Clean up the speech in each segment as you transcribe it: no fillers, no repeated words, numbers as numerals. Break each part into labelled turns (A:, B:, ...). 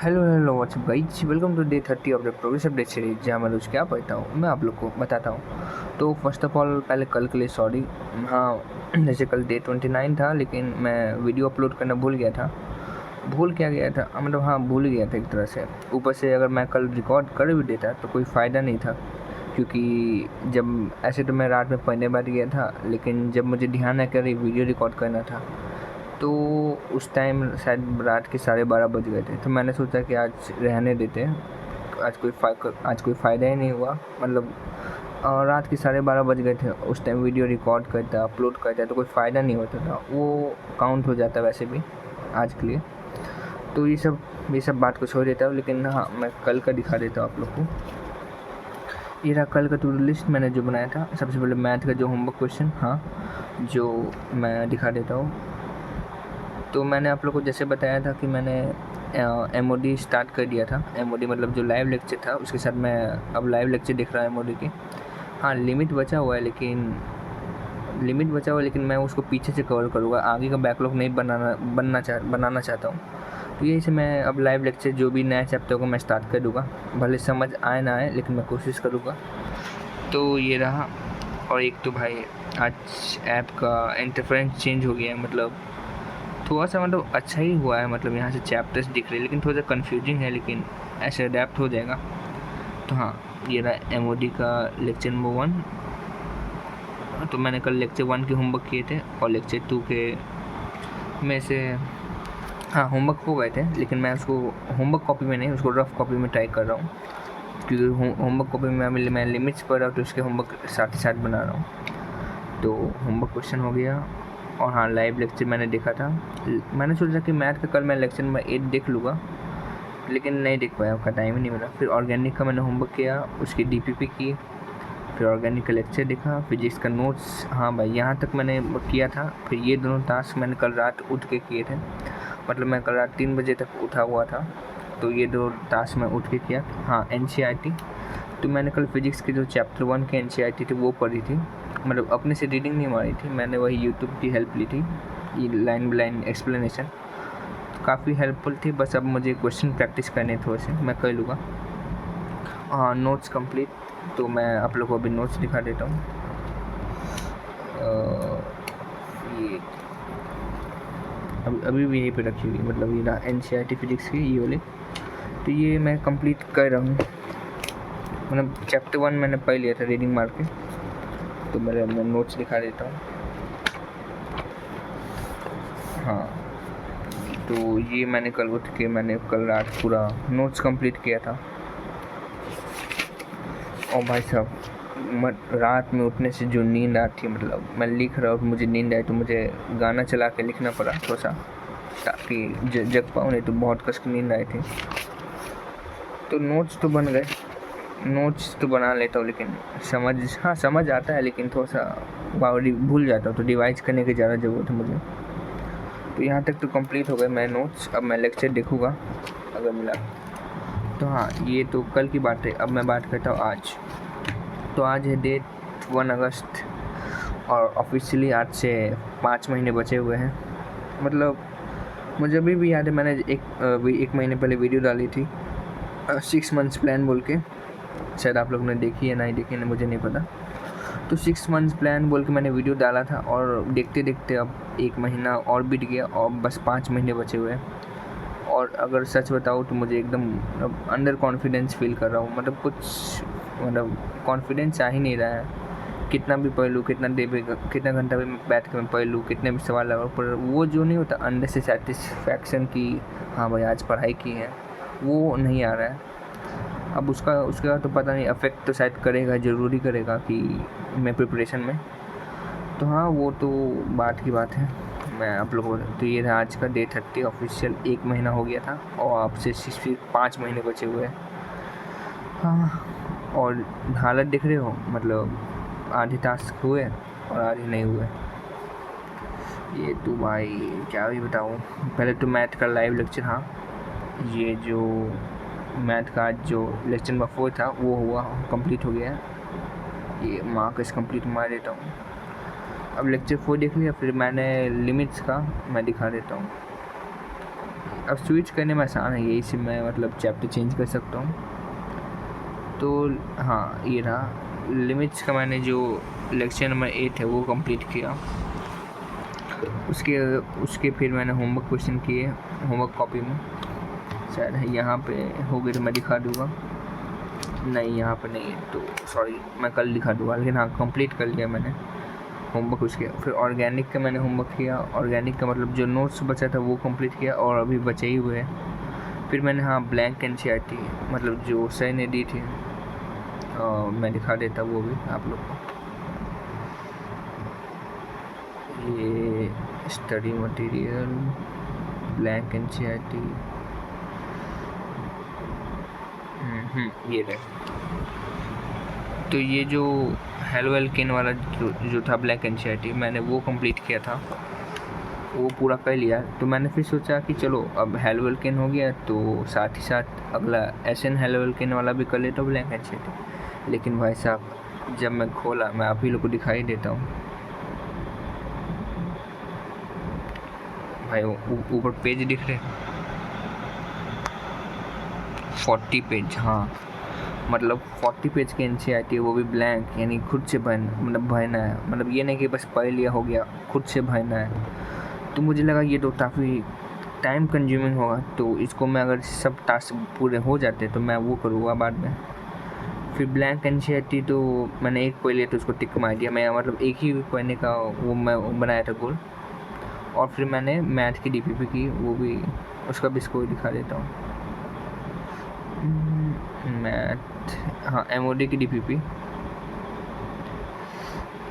A: Hello what's up guys, welcome to day 30 of the progress update series, जहाँ मैं रोज क्या पढ़ता हूँ मैं आप लोग को बताता हूँ। तो फर्स्ट ऑफ ऑल पहले कल के लिए सॉरी। हाँ, जैसे कल डे 29 था, लेकिन मैं वीडियो अपलोड करना भूल गया था। भूल क्या गया था, मतलब हाँ भूल गया था एक तरह से। ऊपर से अगर मैं कल रिकॉर्ड कर भी देता तो कोई फ़ायदा नहीं था, क्योंकि जब ऐसे तो मैं रात में पढ़ने बैठ गया था, लेकिन जब मुझे ध्यान है कि वीडियो रिकॉर्ड करना था तो उस टाइम शायद रात के 12:30 बज गए थे। तो मैंने सोचा कि आज रहने देते हैं, आज कोई फ़ायदा ही नहीं हुआ। मतलब रात के 12:30 बज गए थे, उस टाइम वीडियो रिकॉर्ड करता अपलोड करता तो कोई फ़ायदा नहीं होता था, वो काउंट हो जाता वैसे भी आज के लिए। तो ये सब बात को छोड़ देता हूँ, लेकिन हाँ मैं कल का दिखा देता हूँ आप लोग को। ये रहा कल का टू डू लिस्ट मैंने जो बनाया था। सबसे पहले मैथ का जो होमवर्क क्वेश्चन, हाँ, जो मैं दिखा देता हूँ। तो मैंने आप लोग को जैसे बताया था कि मैंने MOD स्टार्ट कर दिया था। MOD मतलब जो लाइव लेक्चर था, उसके साथ मैं अब लाइव लेक्चर देख रहा हूँ MOD के। हाँ, लिमिट बचा हुआ है, लेकिन मैं उसको पीछे से कवर करूँगा, आगे का बैकलॉग नहीं बनाना चाहता हूँ। तो यही से मैं अब लाइव लेक्चर जो भी नया चैप्टर को मैं स्टार्ट कर दूँगा, भले समझ आए ना आए, लेकिन मैं कोशिश करूँगा। तो ये रहा। और एक तो भाई आज ऐप का इंटरफेरेंस चेंज हो गया है, मतलब थोड़ा सा, मतलब अच्छा ही हुआ है। मतलब यहाँ से चैप्टर्स दिख रहे हैं, लेकिन थोड़ा सा कन्फ्यूजिंग है, लेकिन ऐसे अडेप्ट हो जाएगा। तो हाँ, ये रहा MOD का लेक्चर नंबर 1। तो मैंने कल लेक्चर 1 के होमवर्क किए थे, और लेक्चर 2 के में से हाँ होमवर्क हो गए थे, लेकिन मैं उसको होमवर्क कॉपी में नहीं, उसको रफ कॉपी में ट्राई कर रहा हूँ, क्योंकि होमवर्क कॉपी में मैं लिमिट्स पढ़ रहा हूँ, तो उसके होमवर्क साथ ही साथ बना रहा हूँ। तो होमवर्क क्वेश्चन हो गया। और हाँ, लाइव लेक्चर मैंने देखा था। मैंने सोचा कि मैथ का कल मैं लेक्चर नंबर 8 देख लूँगा, लेकिन नहीं देख पाया, उसका टाइम ही नहीं मिला। फिर ऑर्गेनिक का मैंने होमवर्क किया, उसकी DPP की, फिर ऑर्गेनिक का लेक्चर देखा, फिजिक्स का नोट्स, हाँ भाई यहाँ तक मैंने किया था। फिर ये दोनों टास्क मैंने कल रात उठ के किए थे, मतलब मैं कल रात 3 बजे तक उठा हुआ था, तो ये दो टास्क मैं उठ के किया। हाँ, NCERT, तो मैंने कल फिजिक्स के जो चैप्टर 1 के NCERT थी वो पढ़ी थी, मतलब अपने से रीडिंग नहीं मारी थी, मैंने वही यूट्यूब की हेल्प ली थी। ये लाइन बाय लाइन एक्सप्लेनेशन काफ़ी हेल्पफुल थी। बस अब मुझे क्वेश्चन प्रैक्टिस करने थोड़े से, मैं कर लूँगा। हाँ, नोट्स कंप्लीट। तो मैं आप लोग को अभी नोट्स दिखा देता हूँ। ये अभी भी यहीं पे रखी हुई, मतलब ये NCERT फिजिक्स की ये वाली। तो ये मैं कंप्लीट कर रहा हूँ, मतलब चैप्टर 1 मैंने पढ़ लिया था रीडिंग मार के। तो मैं नोट्स दिखा देता हूँ। हाँ, तो ये मैंने कल उठ के मैंने कल रात पूरा नोट्स कंप्लीट किया था। और भाई साहब, रात में उठने से जो नींद आती है, मतलब मैं लिख रहा हूँ, मुझे नींद आई तो मुझे गाना चला के लिखना पड़ा थोड़ा सा, ताकि जग पाऊँ, नहीं तो बहुत कस की नींद आई थी। तो नोट्स तो बन गए, नोट्स तो बना लेता हूँ, लेकिन समझ आता है, लेकिन थोड़ा सा भूल जाता हूँ, तो रिवाइज करने की ज़्यादा ज़रूरत है मुझे। तो यहाँ तक तो कंप्लीट हो गए मैं नोट्स। अब मैं लेक्चर देखूँगा अगर मिला तो। हाँ, ये तो कल की बात है। अब मैं बात करता हूँ आज। तो आज है डेट 1 अगस्त, और ऑफिशियली आज से 5 महीने बचे हुए हैं। मतलब मुझे अभी भी याद है, मैंने एक महीने पहले वीडियो डाली थी 6 मंथ्स प्लान बोल के, शायद आप लोगों ने देखी है, नहीं देखी है मुझे नहीं पता। तो 6 मंथ्स प्लान बोल के मैंने वीडियो डाला था, और देखते देखते अब 1 महीना और बीत गया, और बस 5 महीने बचे हुए हैं। और अगर सच बताऊँ तो मुझे एकदम अंडर कॉन्फिडेंस फील कर रहा हूँ, मतलब कॉन्फिडेंस आ ही नहीं रहा है। कितना भी पढ़ लूँ, कितना घंटा भी बैठ के मैं पढ़ लूँ, कितने भी सवाल लगाऊँ, पर वो जो नहीं होता अंदर से सेटिस्फैक्शन की, हाँ भाई आज पढ़ाई की है, वो नहीं आ रहा है। अब उसका तो पता नहीं, अफेक्ट तो शायद करेगा, ज़रूरी करेगा कि मैं प्रिपरेशन में। तो हाँ, वो तो बात की बात है। मैं आप लोगों को, तो ये था आज का डे 30 ऑफिशियल। 1 महीना हो गया था, और आपसे सिर्फ 5 महीने बचे हुए हैं। हाँ, और हालत देख रहे हो, मतलब आधे टास्क हुए और आधे नहीं हुए। ये तो भाई क्या भी बताऊँ। पहले तो मैथ का लाइव लेक्चर, हाँ, ये जो मैथ का आज जो लेक्चर नंबर 4 था वो हुआ, कंप्लीट हो गया है। ये मार्क्स कंप्लीट मार देता हूँ। अब लेक्चर 4 देख लिया, फिर मैंने लिमिट्स का मैं दिखा देता हूँ। अब स्विच करने में आसान है, यही से मैं मतलब चैप्टर चेंज कर सकता हूँ। तो हाँ, ये रहा लिमिट्स का मैंने जो लेक्चर नंबर 8 है वो कंप्लीट किया। उसके फिर मैंने होमवर्क क्वेश्चन किए होमवर्क कॉपी में। शायद यहाँ पे हो गए तो मैं दिखा दूँगा, नहीं यहाँ पे नहीं है तो सॉरी, मैं कल दिखा दूँगा। लेकिन हाँ, कंप्लीट कर लिया मैंने होमवर्क उसके। फिर ऑर्गेनिक का मैंने होमवर्क किया। ऑर्गेनिक का मतलब जो नोट्स बचा था वो कंप्लीट किया और अभी बचे ही हुए हैं। फिर मैंने हाँ ब्लैंक एनसीईआरटी मतलब जो सर ने दी थी मैं दिखा देता वो भी आप लोग को। ये स्टडी मटेरियल ब्लैंक एनसीईआरटी ये रहे। तो ये जो हेलो एल्केन वाला जो था ब्लैक एनसीईआरटी मैंने वो कंप्लीट किया था, वो पूरा कर लिया। तो मैंने फिर सोचा कि चलो अब हेलो एल्केन हो गया तो साथ ही साथ अगला एसएन हेलो एल्केन वाला भी कर लेता हूँ ब्लैक एनसीईआरटी। लेकिन भाई साहब जब मैं खोला, मैं आप ही लोग को दिखाई देता हूँ भाई, ऊपर पेज दिख रहे 40 पेज। हाँ मतलब 40 पेज के एनसीईआरटी, वो भी ब्लैंक, यानी खुद से भरना है। मतलब ये नहीं कि बस पढ़ लिया हो गया, खुद से भरना है। तो मुझे लगा ये तो काफ़ी टाइम कंज्यूमिंग होगा, तो इसको मैं अगर सब टास्क पूरे हो जाते तो मैं वो करूँगा बाद में। फिर ब्लैंक एनसीईआरटी तो मैंने एक पढ़ लिया तो उसको टिक मार दिया। मैं मतलब एक ही पढ़ने का वो मैं बनाया था गोल। और फिर मैंने मैथ की डीपीपी की, वो भी उसका भी स्कोर दिखा देता हूँ। मैथ हाँ एमओडी की डीपीपी,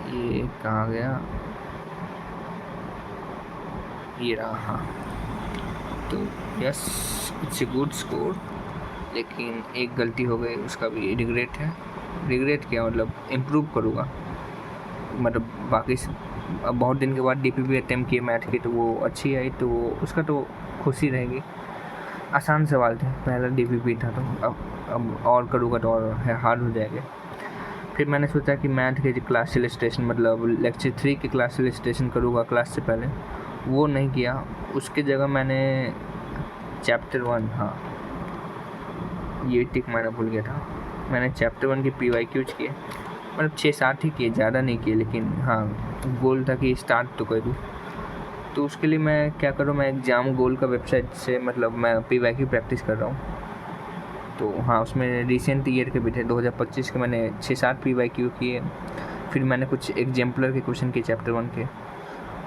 A: ये कहाँ गया, ये रहा। हाँ तो yes it's a good score, लेकिन एक गलती हो गई, उसका भी रिग्रेट है। रिग्रेट क्या मतलब इम्प्रूव करूँगा, मतलब बाकी अब बहुत दिन के बाद डीपीपी अटेम्प्ट किए मैथ की तो वो अच्छी आई तो उसका तो खुशी रहेगी। आसान सवाल थे, पहला डीपीपी था तो अब और करूँगा तो और हार्ड हो जाएगा। फिर मैंने सोचा कि मैथ के क्लास इलस्ट्रेशन मतलब लेक्चर 3 के क्लास इलस्ट्रेशन करूँगा क्लास से पहले, वो नहीं किया। उसके जगह मैंने चैप्टर 1, हाँ ये टिक मैंने भूल गया था, मैंने चैप्टर 1 के PYQs किए, मतलब 6-7 ही किए, ज़्यादा नहीं किए। लेकिन हाँ गोल था कि स्टार्ट तो कर दूँ। तो उसके लिए मैं क्या करूँ, मैं एग्ज़ाम गोल का वेबसाइट से मतलब मैं PYQ प्रैक्टिस कर रहा हूँ। तो हाँ उसमें रिसेंट ईयर के भी थे, 2025 के मैंने 6-7 PYQ किए। फिर मैंने कुछ एग्जाम्पलर के क्वेश्चन किए चैप्टर 1 के,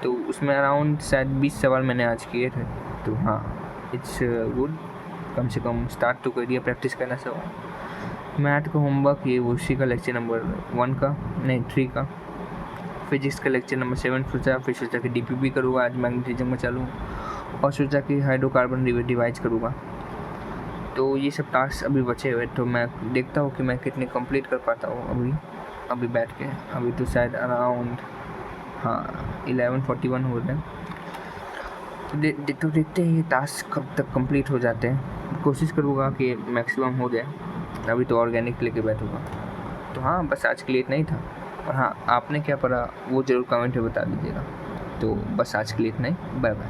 A: तो उसमें अराउंड शायद 20 सवाल मैंने आज किए थे। तो हाँ इट्स गुड, कम से कम स्टार्ट तो कर दिया प्रैक्टिस करना सब। मैथ का होमवर्क ये उसी का लेक्चर नंबर 1 का नहीं 3 का। फिजिक्स का लेक्चर नंबर 7 सोचा, फिर सोचा कि डीपीपी करूँगा आज, मैग्नेटिज्म में चालू, और सोचा कि हाइड्रोकार्बन डिवाइड करूँगा। तो ये सब टास्क अभी बचे हुए, तो मैं देखता हूँ कि मैं कितने कंप्लीट कर पाता हूँ अभी बैठ के। अभी तो शायद अराउंड हाँ 11:41 हो रहे हैं। तो देखते हैं ये टास्क कब तक कंप्लीट हो जाते हैं। कोशिश करूँगा कि मैक्सिमम हो जाए। अभी तो ऑर्गेनिक लेके बैठूँगा। तो हाँ बस आज के लिए इतना ही था। और हाँ आपने क्या पढ़ा वो ज़रूर कमेंट में बता दीजिएगा। तो बस आज के लिए इतना ही, बाय बाय।